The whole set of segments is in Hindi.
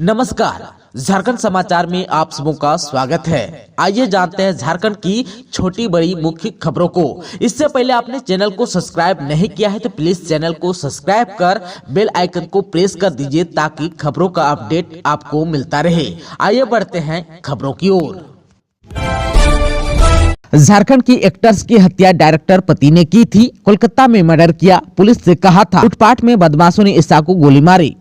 नमस्कार, झारखंड समाचार में आप सबों का स्वागत है। आइए जानते हैं झारखंड की छोटी बड़ी मुख्य खबरों को। इससे पहले आपने चैनल को सब्सक्राइब नहीं किया है तो प्लीज चैनल को सब्सक्राइब कर बेल आइकन को प्रेस कर दीजिए ताकि खबरों का अपडेट आपको मिलता रहे। आइए बढ़ते हैं खबरों की ओर। झारखंड की एक्ट्रेस की हत्या डायरेक्टर पति ने की थी। कोलकाता में मर्डर किया, पुलिस से कहा था। लूटपाट में बदमाशों ने ईसा को गोली मारी।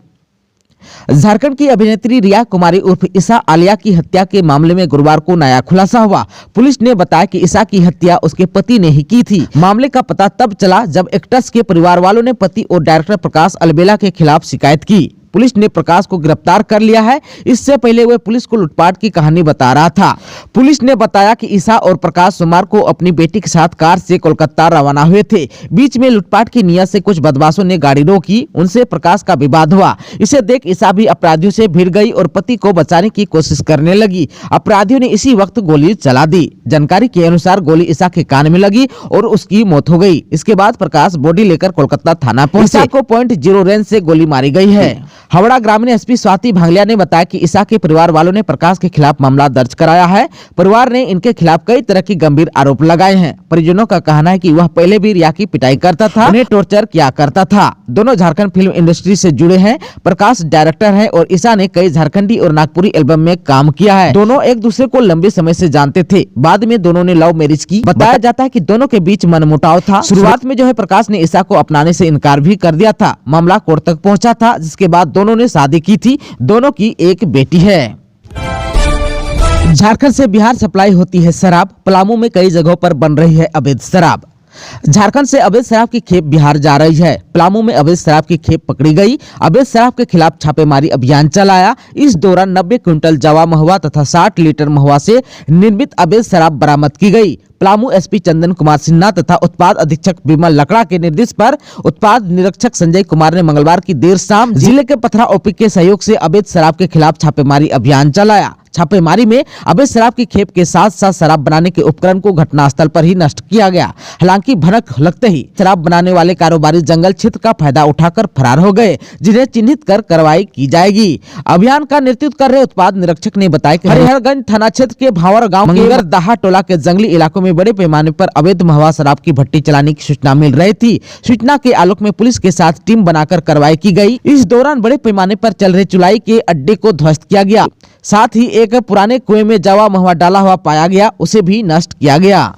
झारखंड की अभिनेत्री रिया कुमारी उर्फ ईसा आलिया की हत्या के मामले में गुरुवार को नया खुलासा हुआ। पुलिस ने बताया कि ईसा की हत्या उसके पति ने ही की थी। मामले का पता तब चला जब एक्ट्रेस के परिवार वालों ने पति और डायरेक्टर प्रकाश अलबेला के खिलाफ शिकायत की। पुलिस ने प्रकाश को गिरफ्तार कर लिया है। इससे पहले वह पुलिस को लूटपाट की कहानी बता रहा था। पुलिस ने बताया कि ईसा और प्रकाश सोमवार को अपनी बेटी के साथ कार से कोलकाता रवाना हुए थे। बीच में लूटपाट की नियत से कुछ बदमाशों ने गाड़ी रोकी। उनसे प्रकाश का विवाद हुआ। इसे देख ईसा भी अपराधियों से भिड़ गई और पति को बचाने की कोशिश करने लगी। अपराधियों ने इसी वक्त गोली चला दी। जानकारी के अनुसार गोली ईसा के कान में लगी और उसकी मौत हो गई। इसके बाद प्रकाश बॉडी लेकर कोलकाता थाना पहुंचे। ईसा को .0 रेंज से गोली मारी गई है। हावड़ा ग्रामीण एसपी स्वाति भांगलिया ने बताया कि ईसा के परिवार वालों ने प्रकाश के खिलाफ मामला दर्ज कराया है। परिवार ने इनके खिलाफ कई तरह की गंभीर आरोप लगाए हैं। परिजनों का कहना है कि वह पहले भी रिया की पिटाई करता था, उन्हें टॉर्चर किया करता था। दोनों झारखंड फिल्म इंडस्ट्री से जुड़े हैं। प्रकाश डायरेक्टर है और ईसा ने कई झारखंडी और नागपुरी एल्बम में काम किया है। दोनों एक दूसरे को लंबे समय से जानते थे। बाद में दोनों ने लव मैरिज की। बताया जाता है कि दोनों के बीच मनमुटाव था। शुरुआत में जो है प्रकाश ने ईसा को अपनाने से इनकार भी कर दिया था। मामला कोर्ट तक पहुंचा था, जिसके बाद दोनों ने शादी की थी। दोनों की एक बेटी है। झारखंड से बिहार सप्लाई होती है शराब। पलामू में कई जगहों पर बन रही है अवैध शराब। झारखंड से अवैध शराब की खेप बिहार जा रही है। पलामू में अवैध शराब की खेप पकड़ी गई। अवैध शराब के खिलाफ छापेमारी अभियान चलाया। इस दौरान 90 क्विंटल जावा महुआ तथा 60 लीटर महुआ से निर्मित अवैध शराब बरामद की गई। पलामू एसपी चंदन कुमार सिन्हा तथा उत्पाद अधीक्षक विमल लकड़ा के निर्देश पर उत्पाद निरीक्षक संजय कुमार ने मंगलवार की देर शाम जिले के पथरा ओपी के सहयोग से अवैध शराब के खिलाफ छापेमारी अभियान चलाया। छापेमारी में अवैध शराब की खेप के साथ साथ शराब बनाने के उपकरण को घटनास्थल पर ही नष्ट किया गया। हालांकि भनक लगते ही शराब बनाने वाले कारोबारी जंगल क्षेत्र का फायदा उठाकर फरार हो गए, जिन्हें चिन्हित कर कार्रवाई की जाएगी। अभियान का नेतृत्व कर रहे उत्पाद निरीक्षक ने बताया कि हरिहरगंज थाना क्षेत्र के भावर गाँव मंगर दाहा टोला के जंगली इलाकों में बड़े पैमाने पर अवैध महुआ शराब की भट्टी चलाने की सूचना मिल रही थी। सूचना के आलोक में पुलिस के साथ टीम बनाकर कार्रवाई की गई। इस दौरान बड़े पैमाने पर चल रहे चुलाई के अड्डे को ध्वस्त किया गया। साथ ही एक पुराने कुएं में जावा महुआ डाला हुआ पाया गया, उसे भी नष्ट किया गया।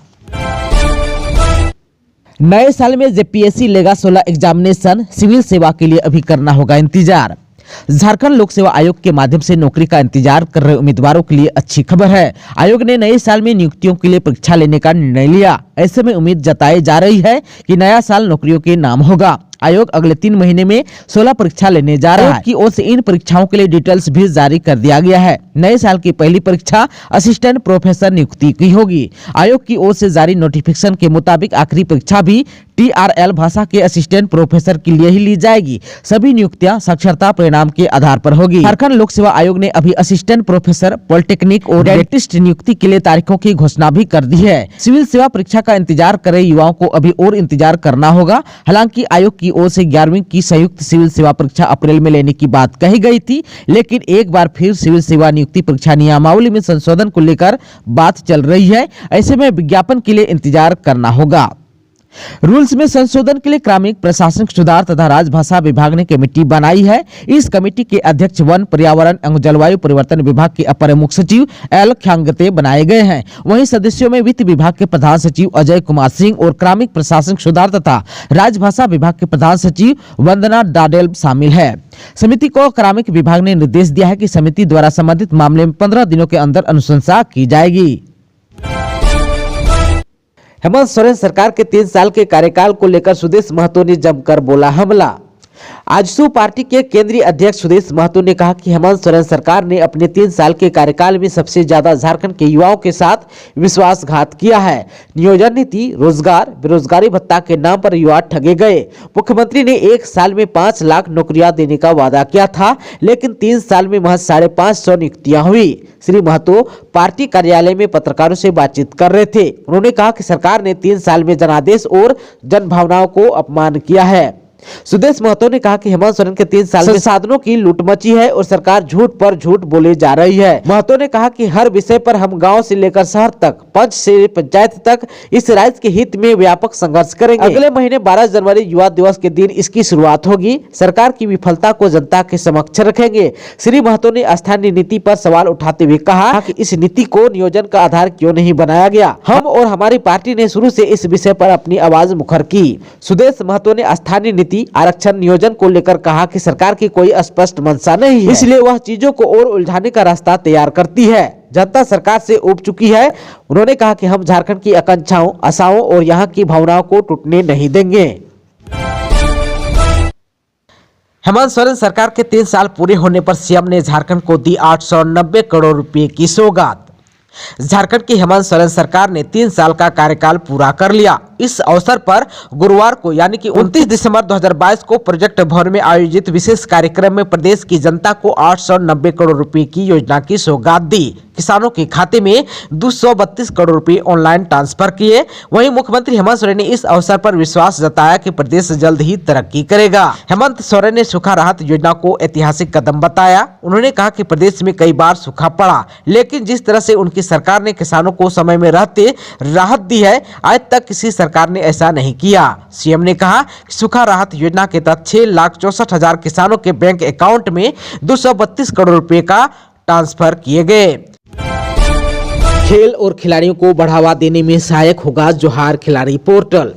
नए साल में जेपीएससी लेगा 16 एग्जामिनेशन। सिविल सेवा के लिए अभी करना होगा इंतजार। झारखंड लोक सेवा आयोग के माध्यम से नौकरी का इंतजार कर रहे उम्मीदवारों के लिए अच्छी खबर है। आयोग ने नए साल में नियुक्तियों के लिए परीक्षा लेने का निर्णय लिया। ऐसे में उम्मीद जताई जा रही है कि नया साल नौकरियों के नाम होगा। आयोग अगले 3 महीने में 16 परीक्षा लेने जा रहा है। की ओर से इन परीक्षाओं के लिए डिटेल्स भी जारी कर दिया गया है। नए साल की पहली परीक्षा असिस्टेंट प्रोफेसर नियुक्ति की होगी। आयोग की ओर से जारी नोटिफिकेशन के मुताबिक आखिरी परीक्षा भी TRL भाषा के असिस्टेंट प्रोफेसर के लिए ही ली जाएगी। सभी नियुक्तियां साक्षरता परिणाम के आधार पर होगी। झारखंड लोक सेवा आयोग ने अभी असिस्टेंट प्रोफेसर, पॉलिटेक्निक और डेंटिस्ट नियुक्ति के लिए तारीखों की घोषणा भी कर दी है। सिविल सेवा परीक्षा का इंतजार कर रहे युवाओं को अभी और इंतजार करना होगा। हालांकि आयोग की ओर से 11वीं की संयुक्त सिविल सेवा परीक्षा अप्रैल में लेने की बात कही गई थी, लेकिन एक बार फिर सिविल सेवा नियुक्ति परीक्षा नियमावली में संशोधन को लेकर बात चल रही है। ऐसे में विज्ञापन के लिए इंतजार करना होगा। रूल्स में संशोधन के लिए ग्रामीण प्रशासनिक सुधार तथा राजभाषा विभाग ने कमेटी बनाई है। इस कमेटी के अध्यक्ष वन, पर्यावरण एवं जलवायु परिवर्तन विभाग के अपर मुख्य सचिव एल ख्यांगते बनाए गए हैं। वहीं सदस्यों में वित्त विभाग के प्रधान सचिव अजय कुमार सिंह और ग्रामीण प्रशासनिक सुधार तथा राजभाषा विभाग के प्रधान सचिव वंदना डाडेल शामिल है। समिति को कार्मिक विभाग ने निर्देश दिया है कि समिति द्वारा संबंधित मामले में 15 दिनों के अंदर अनुशंसा की जाएगी। हेमंत सोरेन सरकार के 3 साल के कार्यकाल को लेकर सुदेश महतो ने जमकर बोला हमला। आजसू पार्टी के केंद्रीय अध्यक्ष सुदेश महतो ने कहा कि हेमंत सोरेन सरकार ने अपने 3 साल के कार्यकाल में सबसे ज्यादा झारखंड के युवाओं के साथ विश्वासघात किया है। नियोजन नीति, रोजगार, बेरोजगारी भत्ता के नाम पर युवा ठगे गए। मुख्यमंत्री ने 1 साल में 5 लाख नौकरियां देने का वादा किया था, लेकिन 3 साल में महज 550 नियुक्तियां हुई। श्री महतो पार्टी कार्यालय में पत्रकारों से बातचीत कर रहे थे। उन्होंने कहा कि सरकार ने 3 साल में जनादेश और जनभावनाओं को अपमान किया है। सुदेश महतो ने कहा कि हेमंत सोरेन के 3 साल में संसाधनों की लूट मची है और सरकार झूठ पर झूठ बोले जा रही है। महतो ने कहा कि हर विषय पर हम गांव से लेकर शहर तक, पंच से पंचायत तक इस राज्य के हित में व्यापक संघर्ष करेंगे। अगले महीने 12 जनवरी युवा दिवस के दिन इसकी शुरुआत होगी। सरकार की विफलता को जनता के समक्ष रखेंगे। श्री महतो ने स्थानीय नीति पर सवाल उठाते हुए कहा कि इस नीति को नियोजन का आधार क्यों नहीं बनाया गया। हम और हमारी पार्टी ने शुरू से इस विषय पर अपनी आवाज मुखर की। सुदेश महतो ने स्थानीय नीति, आरक्षण, नियोजन को लेकर कहा कि सरकार की कोई स्पष्ट मंशा नहीं है, इसलिए वह चीजों को और उलझाने का रास्ता तैयार करती है। जनता सरकार से ऊब चुकी है। उन्होंने कहा कि हम झारखंड की आकांक्षाओं, आशाओं और यहाँ की भावनाओं को टूटने नहीं देंगे। हेमंत सोरेन सरकार के 3 साल पूरे होने पर सीएम ने झारखंड को दी 890 करोड़ रुपए की सौगात। झारखंड की हेमंत सोरेन सरकार ने 3 साल का कार्यकाल पूरा कर लिया। इस अवसर पर गुरुवार को यानी कि 29 दिसंबर 2022 को प्रोजेक्ट भवन में आयोजित विशेष कार्यक्रम में प्रदेश की जनता को 890 करोड़ रुपए की योजना की सौगात दी। किसानों के खाते में 232 करोड़ रुपए ऑनलाइन ट्रांसफर किए। वहीं मुख्यमंत्री हेमंत सोरेन ने इस अवसर पर विश्वास जताया कि प्रदेश जल्द ही तरक्की करेगा। हेमंत सोरेन ने सूखा राहत योजना को ऐतिहासिक कदम बताया। उन्होंने कहा कि प्रदेश में कई बार सूखा पड़ा, लेकिन जिस तरह से उनकी सरकार ने किसानों को समय में रहते राहत दी है, आज तक किसी सरकार ने ऐसा नहीं किया। सीएम ने कहा कि सूखा राहत योजना के तहत 6,64,000 किसानों के बैंक अकाउंट में 232 करोड़ रुपए का ट्रांसफर किए गए। खेल और खिलाड़ियों को बढ़ावा देने में सहायक होगा जोहार खिलाड़ी पोर्टल।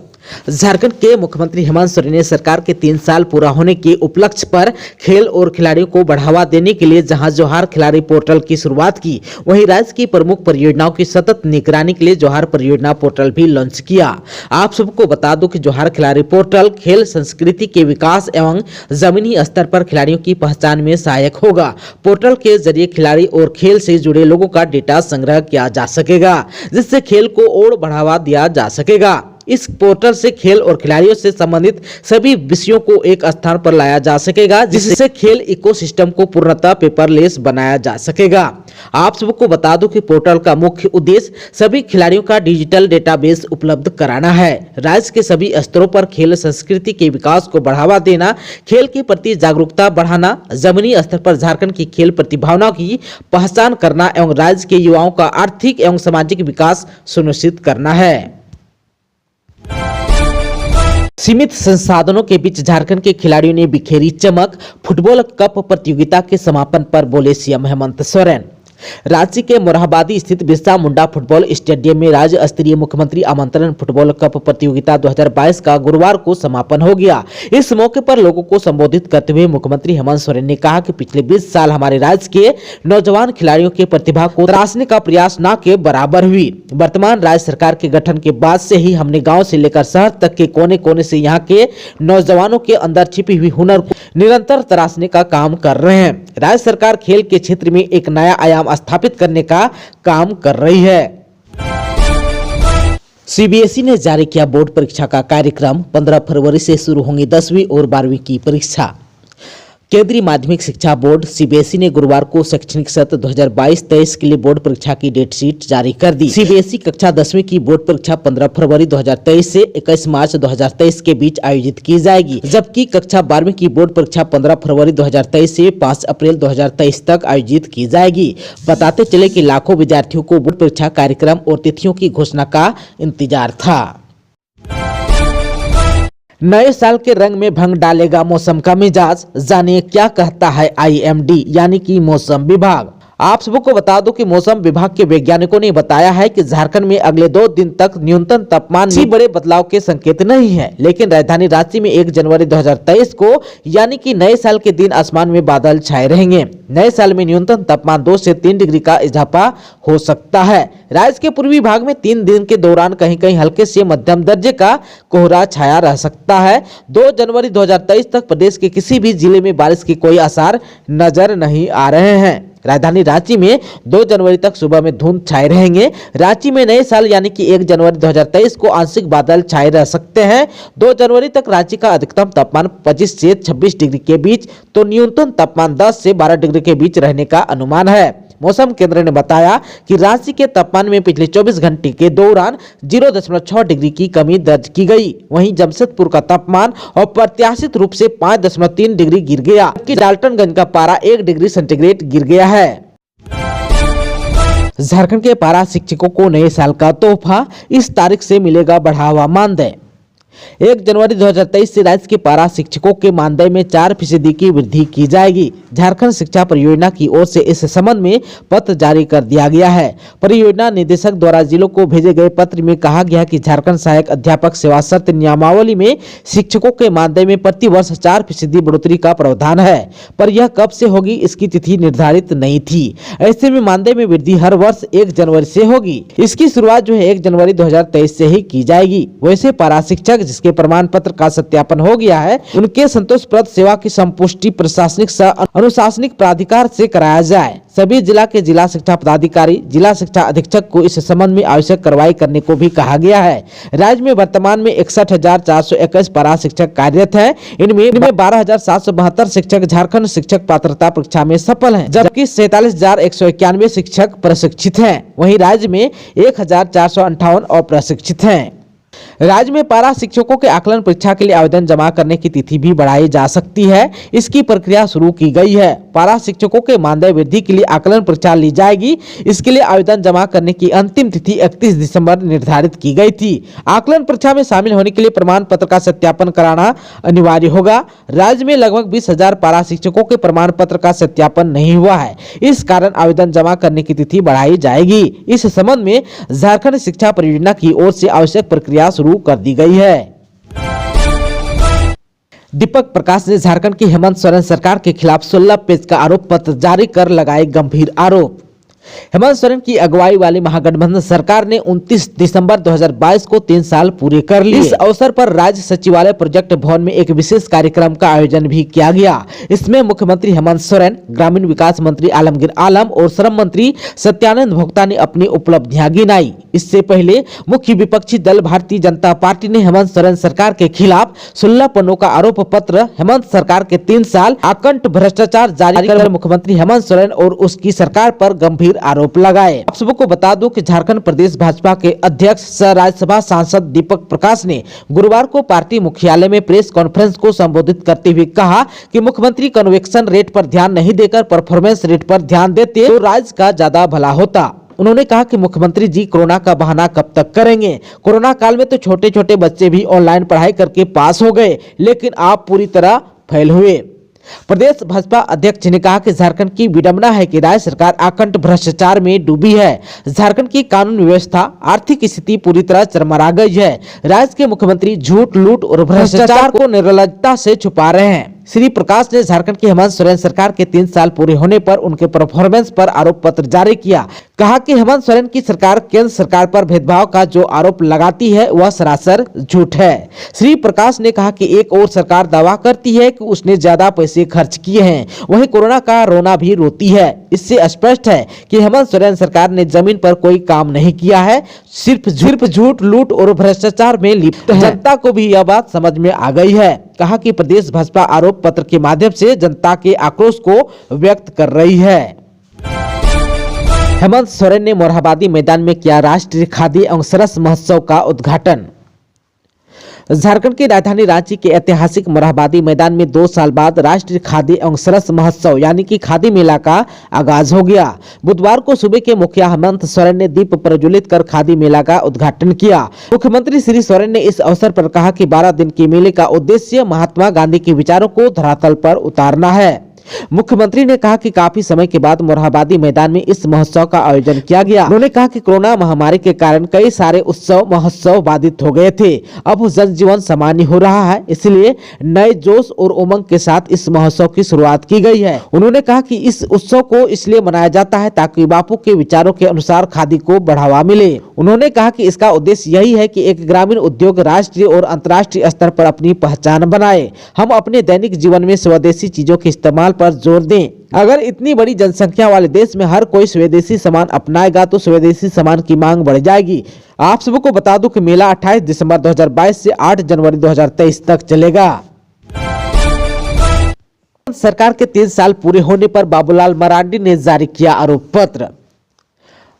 झारखंड के मुख्यमंत्री हेमंत सोरेन ने सरकार के 3 साल पूरा होने के उपलक्ष्य पर खेल और खिलाड़ियों को बढ़ावा देने के लिए जहां जोहार खिलाड़ी पोर्टल की शुरुआत की, वहीं राज्य की प्रमुख परियोजनाओं की सतत निगरानी के लिए जोहार परियोजना पोर्टल भी लॉन्च किया। आप सबको बता दूं कि जोहार खिलाड़ी पोर्टल खेल संस्कृति के विकास एवं जमीनी स्तर पर खिलाड़ियों की पहचान में सहायक होगा। पोर्टल के जरिए खिलाड़ी और खेल से जुड़े लोगों का डेटा संग्रह किया जा सकेगा, जिससे खेल को और बढ़ावा दिया जा सकेगा। इस पोर्टल से खेल और खिलाड़ियों से संबंधित सभी विषयों को एक स्थान पर लाया जा सकेगा, जिससे खेल इकोसिस्टम को पूर्णतः पेपरलेस बनाया जा सकेगा। आप सबको बता दूं कि पोर्टल का मुख्य उद्देश्य सभी खिलाड़ियों का डिजिटल डेटाबेस उपलब्ध कराना है। राज्य के सभी स्तरों पर खेल संस्कृति के विकास को बढ़ावा देना, खेल के प्रति जागरूकता बढ़ाना, जमीनी स्तर पर झारखंड की खेल प्रतिभाओं की पहचान करना एवं राज्य के युवाओं का आर्थिक एवं सामाजिक विकास सुनिश्चित करना है। सीमित संसाधनों के बीच झारखंड के खिलाड़ियों ने बिखेरी चमक। फुटबॉल कप प्रतियोगिता के समापन पर बोले सीएम हेमंत सोरेन। रांची के मोरहाबादी स्थित बिरसा मुंडा फुटबॉल स्टेडियम में राज्य स्तरीय मुख्यमंत्री आमंत्रण फुटबॉल कप प्रतियोगिता 2022 का गुरुवार को समापन हो गया। इस मौके पर लोगों को संबोधित करते हुए मुख्यमंत्री हेमंत सोरेन ने कहा कि पिछले 20 साल हमारे राज्य के नौजवान खिलाड़ियों के प्रतिभा को तराशने का प्रयास न के बराबर हुई। वर्तमान राज्य सरकार के गठन के बाद से ही हमने गाँव से लेकर शहर तक के कोने कोने से यहाँ के नौजवानों के अंदर छिपी हुई हुनर को निरंतर तराशने का काम कर रहे हैं। राज्य सरकार खेल के क्षेत्र में एक नया आयाम स्थापित करने का काम कर रही है। सीबीएसई ने जारी किया बोर्ड परीक्षा का कार्यक्रम। 15 फरवरी से शुरू होंगी 10वीं और 12वीं की परीक्षा। केंद्रीय माध्यमिक शिक्षा बोर्ड सीबीएसई ने गुरुवार को शैक्षणिक सत्र 2022-23 के लिए बोर्ड परीक्षा की डेट शीट जारी कर दी। सीबीएसई कक्षा 10वीं की बोर्ड परीक्षा 15 फरवरी 2023 से 21 मार्च 2023 के बीच आयोजित की जाएगी, जबकि कक्षा 12वीं की बोर्ड परीक्षा 15 फरवरी 2023 से 5 अप्रैल 2023 तक आयोजित की जाएगी। बताते चले कि लाखों विद्यार्थियों को बोर्ड परीक्षा कार्यक्रम और तिथियों की घोषणा का इंतजार था। नए साल के रंग में भंग डालेगा मौसम का मिजाज। जानिए क्या कहता है आईएमडी यानी कि मौसम विभाग। आप सबको बता दो कि मौसम विभाग के वैज्ञानिकों ने बताया है कि झारखंड में अगले 2 दिन तक न्यूनतम तापमान में बड़े बदलाव के संकेत नहीं है, लेकिन राजधानी रांची में 1 जनवरी 2023 को यानी कि नए साल के दिन आसमान में बादल छाए रहेंगे। नए साल में न्यूनतम तापमान 2 से 3 डिग्री का इजाफा हो सकता है। राज्य के पूर्वी भाग में 3 दिन के दौरान कहीं कहीं हल्के से मध्यम दर्जे का कोहरा छाया रह सकता है। 2 जनवरी 2023 तक प्रदेश के किसी भी जिले में बारिश के कोई आसार नजर नहीं आ रहे हैं। राजधानी रांची में 2 जनवरी तक सुबह में धुंध छाए रहेंगे। रांची में नए साल यानी कि 1 जनवरी 2023 को आंशिक बादल छाए रह सकते हैं। 2 जनवरी तक रांची का अधिकतम तापमान 25 से 26 डिग्री के बीच तो न्यूनतम तापमान 10 से 12 डिग्री के बीच रहने का अनुमान है। मौसम केंद्र ने बताया कि रांची के तापमान में पिछले 24 घंटे के दौरान 0.6 डिग्री की कमी दर्ज की गई। वहीं जमशेदपुर का तापमान अप्रत्याशित रूप से 5.3 डिग्री गिर गया, जबकि डाल्टनगंज का पारा 1 डिग्री सेंटीग्रेड गिर गया है। झारखंड के पारा शिक्षकों को नए साल का तोहफा, इस तारीख से मिलेगा बढ़ा हुआ मानदेय। 1 जनवरी 2023 से राज्य के पारा शिक्षकों के मानदेय में 4% की वृद्धि की जाएगी। झारखंड शिक्षा परियोजना की ओर से इस संबंध में पत्र जारी कर दिया गया है। परियोजना निदेशक द्वारा जिलों को भेजे गए पत्र में कहा गया कि झारखंड सहायक अध्यापक सेवा शर्त नियमावली में शिक्षकों के मानदेय में प्रति वर्ष 4% बढ़ोतरी का प्रावधान है, पर यह कब से होगी इसकी तिथि निर्धारित नहीं थी। ऐसे में मानदेय में वृद्धि हर वर्ष 1 जनवरी से होगी। इसकी शुरुआत जो है 1 जनवरी 2023 से ही की जाएगी। वैसे पारा शिक्षक जिसके प्रमाण पत्र का सत्यापन हो गया है, उनके संतोषप्रद सेवा की संपुष्टि प्रशासनिक सह अनुशासनिक प्राधिकार से कराया जाए। सभी जिला के जिला शिक्षा पदाधिकारी, जिला शिक्षा अधीक्षक को इस संबंध में आवश्यक कार्रवाई करने को भी कहा गया है। राज्य में वर्तमान में 61,421 पारा शिक्षक कार्यरत हैं। इनमें 12,772 शिक्षक झारखंड शिक्षक पात्रता परीक्षा में सफल हैं, जबकि 47,191 शिक्षक प्रशिक्षित हैं। वहीं राज्य में 1,458 अप्रशिक्षित हैं। राज्य में पारा शिक्षकों के आकलन परीक्षा के लिए आवेदन जमा करने की तिथि भी बढ़ाई जा सकती है। इसकी प्रक्रिया शुरू की गई है। पारा शिक्षकों के मानदेय वृद्धि के लिए आकलन परीक्षा ली जाएगी। इसके लिए आवेदन जमा करने की अंतिम तिथि 31 दिसंबर निर्धारित की गई थी। आकलन परीक्षा में शामिल होने के लिए प्रमाण पत्र का सत्यापन कराना अनिवार्य होगा। राज्य में लगभग 20,000 पारा शिक्षकों के प्रमाण पत्र का सत्यापन नहीं हुआ है। इस कारण आवेदन जमा करने की तिथि बढ़ाई जाएगी। इस संबंध में झारखंड शिक्षा परियोजना की ओर से आवश्यक प्रक्रिया शुरू कर दी गई है। दीपक प्रकाश ने झारखंड की हेमंत सोरेन सरकार के खिलाफ 16 पेज का आरोप पत्र जारी कर लगाए गंभीर आरोप। हेमंत सोरेन की अगुवाई वाली महागठबंधन सरकार ने 29 दिसंबर 2022 को 3 साल पूरे कर लिए। इस अवसर पर राज्य सचिवालय प्रोजेक्ट भवन में एक विशेष कार्यक्रम का आयोजन भी किया गया। इसमें मुख्यमंत्री हेमंत सोरेन, ग्रामीण विकास मंत्री आलमगीर आलम और श्रम मंत्री सत्यानंद भोक्ता ने अपनी उपलब्धियां गिनाई। इससे पहले मुख्य विपक्षी दल भारतीय जनता पार्टी ने हेमंत सोरेन सरकार के खिलाफ 16 पन्नों का आरोप पत्र हेमंत सरकार के 3 साल अखंड भ्रष्टाचार जारी कर मुख्यमंत्री हेमंत सोरेन और उसकी सरकार पर गंभीर आरोप लगाए। आप सबको बता दूं कि झारखंड प्रदेश भाजपा के अध्यक्ष सह राज्यसभा सांसद दीपक प्रकाश ने गुरुवार को पार्टी मुख्यालय में प्रेस कॉन्फ्रेंस को संबोधित करते हुए कहा कि मुख्यमंत्री कन्वेक्शन रेट पर ध्यान नहीं देकर परफॉर्मेंस रेट पर ध्यान देते तो राज्य का ज्यादा भला होता। उन्होंने कहा कि मुख्यमंत्री जी कोरोना का बहाना कब तक करेंगे। कोरोना काल में तो छोटे छोटे बच्चे भी ऑनलाइन पढ़ाई करके पास हो गए, लेकिन आप पूरी तरह फेल हुए। प्रदेश भाजपा अध्यक्ष ने कहा कि झारखंड की विडंबना है कि राज्य सरकार अखंड भ्रष्टाचार में डूबी है। झारखंड की कानून व्यवस्था, आर्थिक स्थिति पूरी तरह चरमरा गई है। राज्य के मुख्यमंत्री झूठ, लूट और भ्रष्टाचार को निर्लजता से छुपा रहे हैं। श्री प्रकाश ने झारखंड की हेमंत सोरेन सरकार के 3 साल पूरे होने पर उनके परफॉर्मेंस पर आरोप पत्र जारी किया। कहा कि हेमंत सोरेन की सरकार केंद्र सरकार पर भेदभाव का जो आरोप लगाती है वह सरासर झूठ है। श्री प्रकाश ने कहा कि एक और सरकार दावा करती है कि उसने ज्यादा पैसे खर्च किए हैं, वहीं कोरोना का रोना भी रोती है। इससे स्पष्ट है कि हेमंत सोरेन सरकार ने जमीन पर कोई काम नहीं किया है, सिर्फ झूठ, लूट और भ्रष्टाचार में लिप्त है। जनता को भी यह बात समझ में आ गई है। कहा कि प्रदेश भाजपा आरोप पत्र के माध्यम से जनता के आक्रोश को व्यक्त कर रही है। हेमंत सोरेन ने मोरहाबादी मैदान में किया राष्ट्रीय खादी एवं सरस महोत्सव का उद्घाटन। झारखंड की राजधानी रांची के ऐतिहासिक मोरहाबादी मैदान में 2 साल बाद राष्ट्रीय खादी एवं सरस महोत्सव यानी कि खादी मेला का आगाज हो गया। बुधवार को सूबे के मुखिया हेमंत सोरेन ने दीप प्रज्वलित कर खादी मेला का उद्घाटन किया। मुख्यमंत्री श्री सोरेन ने इस अवसर पर कहा कि 12 दिन के मेले का उद्देश्य महात्मा गांधी के विचारों को धरातल पर उतारना है। मुख्यमंत्री ने कहा कि काफी समय के बाद मोरहाबादी मैदान में इस महोत्सव का आयोजन किया गया। उन्होंने कहा कि कोरोना महामारी के कारण कई सारे उत्सव महोत्सव बाधित हो गए थे। अब जनजीवन सामान्य हो रहा है, इसलिए नए जोश और उमंग के साथ इस महोत्सव की शुरुआत की गई है। उन्होंने कहा कि इस उत्सव को इसलिए मनाया जाता है ताकि बापू के विचारों के अनुसार खादी को बढ़ावा मिले। उन्होंने कहा कि इसका उद्देश्य यही है कि एक ग्रामीण उद्योग राष्ट्रीय और अंतर्राष्ट्रीय स्तर पर अपनी पहचान बनाए। हम अपने दैनिक जीवन में स्वदेशी चीजों के इस्तेमाल पर जोर दें। अगर इतनी बड़ी जनसंख्या वाले देश में हर कोई स्वदेशी सामान अपनाएगा तो स्वदेशी सामान की मांग बढ़ जाएगी। आप सबको बता दूं कि मेला 28 दिसंबर 2022 से 8 जनवरी 2023 तक चलेगा। सरकार के 3 साल पूरे होने पर बाबूलाल मरांडी ने जारी किया आरोप पत्र।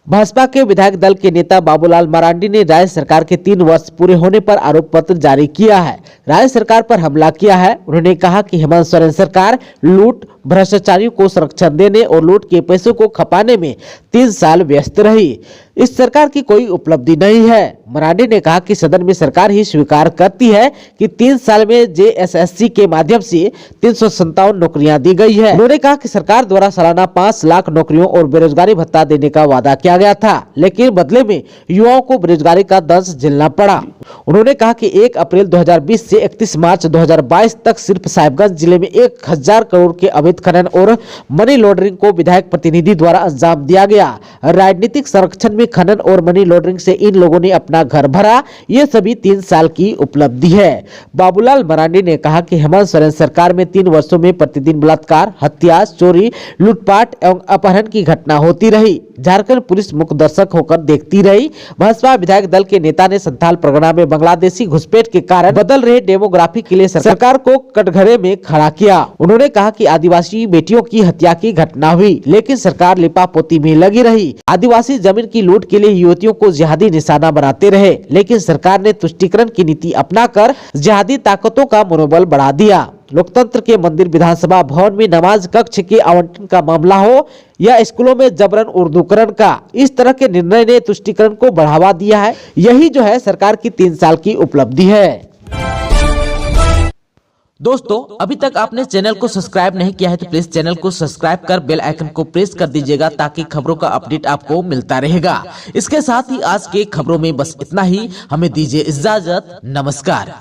भाजपा के विधायक दल के नेता बाबूलाल मरांडी ने राज्य सरकार के 3 वर्ष पूरे होने पर आरोप पत्र जारी किया है। राज्य सरकार पर हमला किया है। उन्होंने कहा कि हेमंत सोरेन सरकार लूट, भ्रष्टाचारियों को संरक्षण देने और लूट के पैसों को खपाने में 3 साल व्यस्त रही। इस सरकार की कोई उपलब्धि नहीं है। मरांडी ने कहा कि सदन में सरकार ही स्वीकार करती है कि 3 साल में जेएसएससी के माध्यम से 357 नौकरियां दी गई है। उन्होंने कहा कि सरकार द्वारा सालाना 5 लाख नौकरियों और बेरोजगारी भत्ता देने का वादा किया गया था, लेकिन बदले में युवाओं को बेरोजगारी का दंश झेलना पड़ा। उन्होंने कहा कि 1 अप्रैल 2020 से 31 मार्च 2022 तक सिर्फ साहिबगंज जिले में 1000 करोड़ के अवैध खनन और मनी लॉन्ड्रिंग को विधायक प्रतिनिधि द्वारा अंजाम दिया गया। राजनीतिक संरक्षण में खनन और मनी लॉन्ड्रिंग से इन लोगों ने अपना घर भरा। ये सभी 3 साल की उपलब्धि है। बाबूलाल मरांडी ने कहा कि हेमंत सोरेन सरकार में 3 वर्षों में प्रतिदिन बलात्कार, हत्या, चोरी, लूटपाट एवं अपहरण की घटना होती रही। झारखंड पुलिस मुख्य दर्शक होकर देखती रही। भाजपा विधायक दल के नेता ने संथाल परगना में बांग्लादेशी घुसपैठ के कारण बदल रहे डेमोग्राफी के लिए सरकार को कटघरे में खड़ा किया। उन्होंने कहा कि आदिवासी बेटियों की हत्या की घटना हुई, लेकिन सरकार लिपापोती में लगी रही। आदिवासी जमीन की लूट के लिए युवतियों को जिहादी निशाना बनाते रहे, लेकिन सरकार ने तुष्टीकरण की नीति अपनाकर जिहादी ताकतों का मनोबल बढ़ा दिया। लोकतंत्र के मंदिर, विधानसभा भवन में नमाज कक्ष के आवंटन का मामला हो या स्कूलों में जबरन उर्दूकरण का, इस तरह के निर्णय ने तुष्टीकरण को बढ़ावा दिया है। यही जो है सरकार की 3 साल की उपलब्धि है। दोस्तों, अभी तक आपने चैनल को सब्सक्राइब नहीं किया है तो प्लीज चैनल को सब्सक्राइब कर बेल आइकन को प्रेस कर दीजिएगा, ताकि खबरों का अपडेट आपको मिलता रहेगा। इसके साथ ही आज के खबरों में बस इतना ही। हमें दीजिए इजाजत। नमस्कार।